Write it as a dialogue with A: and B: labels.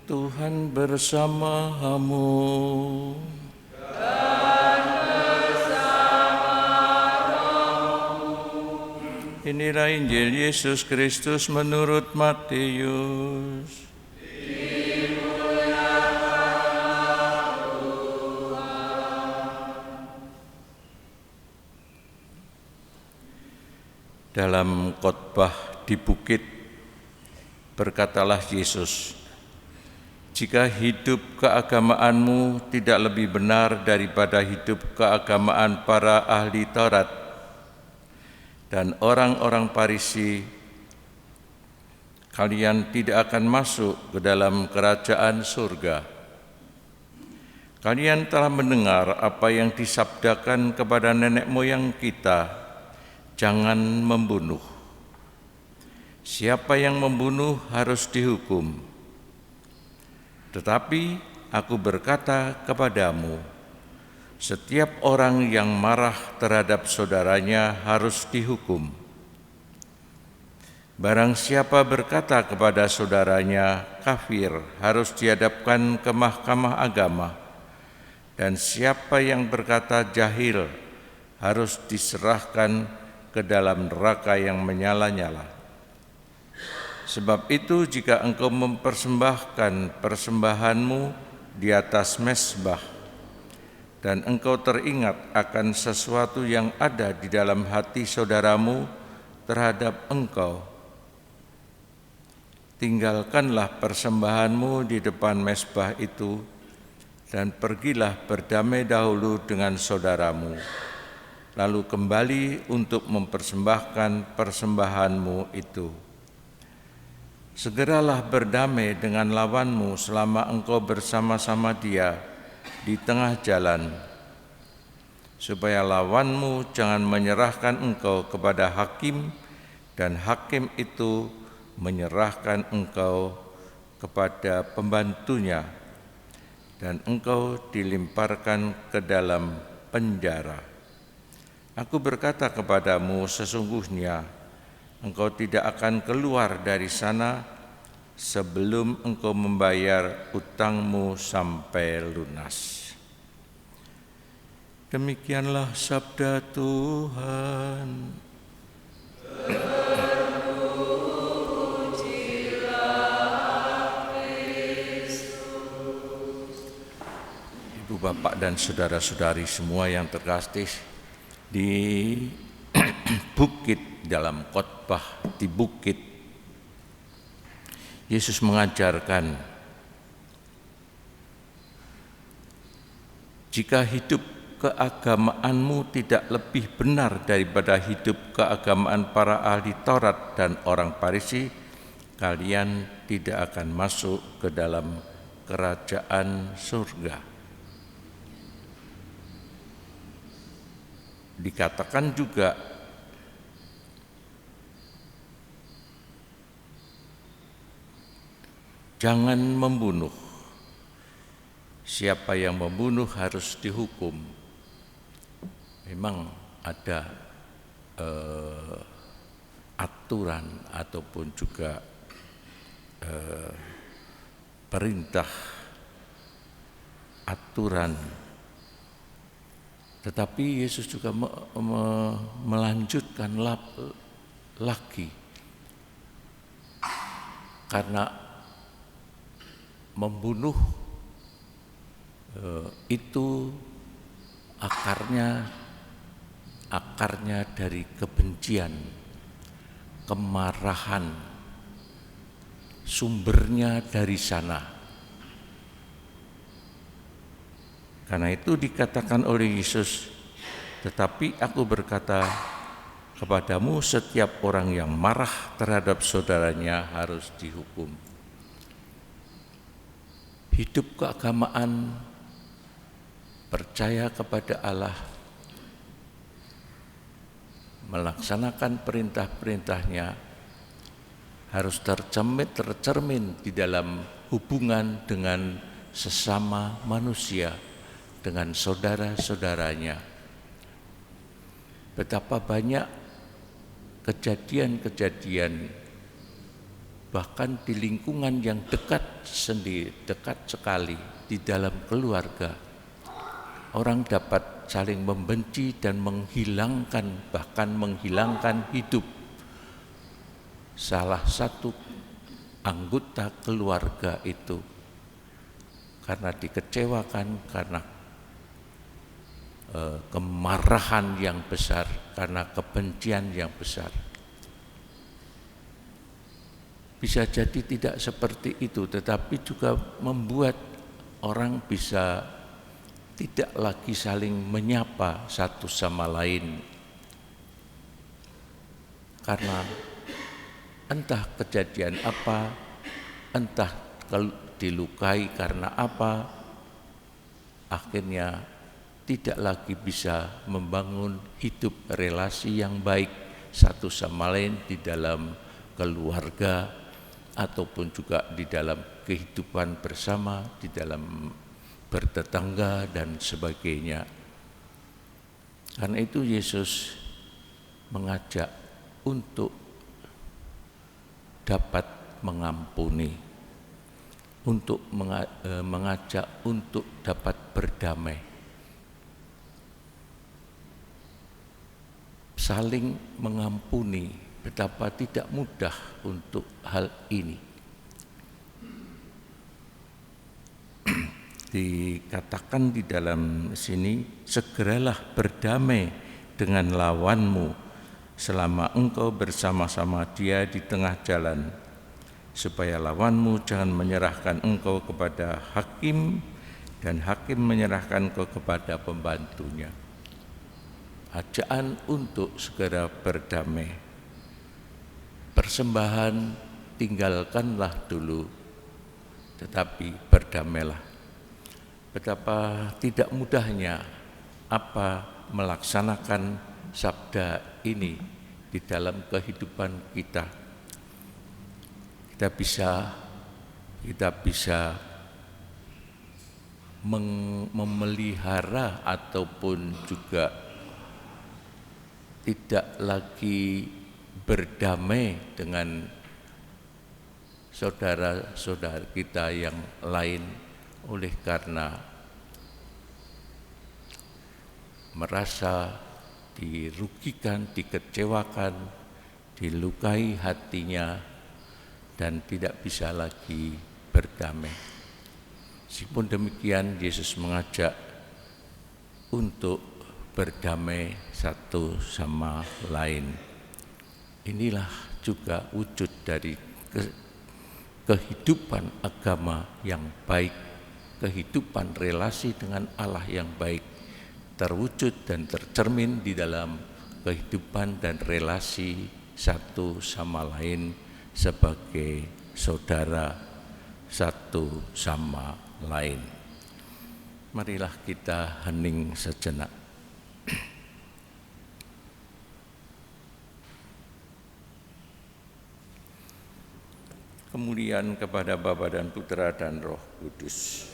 A: Tuhan bersamamu. Inilah Injil Yesus Kristus menurut Matius. Dalam khotbah di bukit, berkatalah Yesus, "Jika hidup keagamaanmu tidak lebih benar daripada hidup keagamaan para ahli Taurat dan orang-orang Farisi, kalian tidak akan masuk ke dalam kerajaan surga. Kalian telah mendengar apa yang disabdakan kepada nenek moyang kita, jangan membunuh. Siapa yang membunuh harus dihukum. Tetapi aku berkata kepadamu, setiap orang yang marah terhadap saudaranya harus dihukum. Barang siapa berkata kepada saudaranya kafir harus dihadapkan ke mahkamah agama, dan siapa yang berkata jahil harus diserahkan ke dalam neraka yang menyala-nyala. Sebab itu jika engkau mempersembahkan persembahanmu di atas mezbah, dan engkau teringat akan sesuatu yang ada di dalam hati saudaramu terhadap engkau, tinggalkanlah persembahanmu di depan mezbah itu dan pergilah berdamai dahulu dengan saudaramu, lalu kembali untuk mempersembahkan persembahanmu itu. Segeralah berdamai dengan lawanmu selama engkau bersama-sama dia di tengah jalan, supaya lawanmu jangan menyerahkan engkau kepada hakim dan hakim itu menyerahkan engkau kepada pembantunya dan engkau dilemparkan ke dalam penjara. Aku berkata kepadamu, sesungguhnya engkau tidak akan keluar dari sana sebelum engkau membayar utangmu sampai lunas." Demikianlah sabda Tuhan. Ibu bapak dan saudara-saudari semua yang terkasih, di bukit, dalam khotbah di bukit, Yesus mengajarkan jika hidup keagamaanmu tidak lebih benar daripada hidup keagamaan para ahli Taurat dan orang Farisi, kalian tidak akan masuk ke dalam kerajaan surga. Dikatakan juga jangan membunuh. Siapa yang membunuh harus dihukum. Memang ada aturan ataupun juga perintah aturan. Tetapi Yesus juga melanjutkan lagi, karena membunuh itu akarnya dari kebencian, kemarahan, sumbernya dari sana. Karena itu dikatakan oleh Yesus, tetapi aku berkata kepadamu, setiap orang yang marah terhadap saudaranya harus dihukum. Hidup keagamaan, percaya kepada Allah, melaksanakan perintah-perintahnya harus tercermin di dalam hubungan dengan sesama manusia, dengan saudara-saudaranya. Betapa banyak kejadian-kejadian bahkan di lingkungan yang dekat sekali di dalam keluarga, orang dapat saling membenci dan bahkan menghilangkan hidup salah satu anggota keluarga itu karena dikecewakan, karena kemarahan yang besar, karena kebencian yang besar. Bisa jadi tidak seperti itu, tetapi juga membuat orang bisa tidak lagi saling menyapa satu sama lain. Karena entah kejadian apa, entah dilukai karena apa, akhirnya tidak lagi bisa membangun hidup relasi yang baik satu sama lain di dalam keluarga ataupun juga di dalam kehidupan bersama, di dalam bertetangga dan sebagainya. Karena itu Yesus mengajak untuk dapat mengampuni, untuk mengajak untuk dapat berdamai, saling mengampuni. Betapa tidak mudah untuk hal ini. Dikatakan di dalam sini, segeralah berdamai dengan lawanmu selama engkau bersama-sama dia di tengah jalan, supaya lawanmu jangan menyerahkan engkau kepada hakim dan hakim menyerahkan engkau kepada pembantunya. Ajakan untuk segera berdamai. Persembahan tinggalkanlah dulu, tetapi berdamailah. Betapa tidak mudahnya melaksanakan sabda ini di dalam kehidupan kita. Kita bisa memelihara ataupun juga tidak lagi berdamai dengan saudara-saudara kita yang lain oleh karena merasa dirugikan, dikecewakan, dilukai hatinya dan tidak bisa lagi berdamai. Meskipun demikian, Yesus mengajak untuk berdamai satu sama lain. Inilah juga wujud dari kehidupan agama yang baik, kehidupan relasi dengan Allah yang baik, terwujud dan tercermin di dalam kehidupan dan relasi satu sama lain sebagai saudara satu sama lain. Marilah kita hening sejenak. Kemuliaan kepada Bapa dan Putra dan Roh Kudus.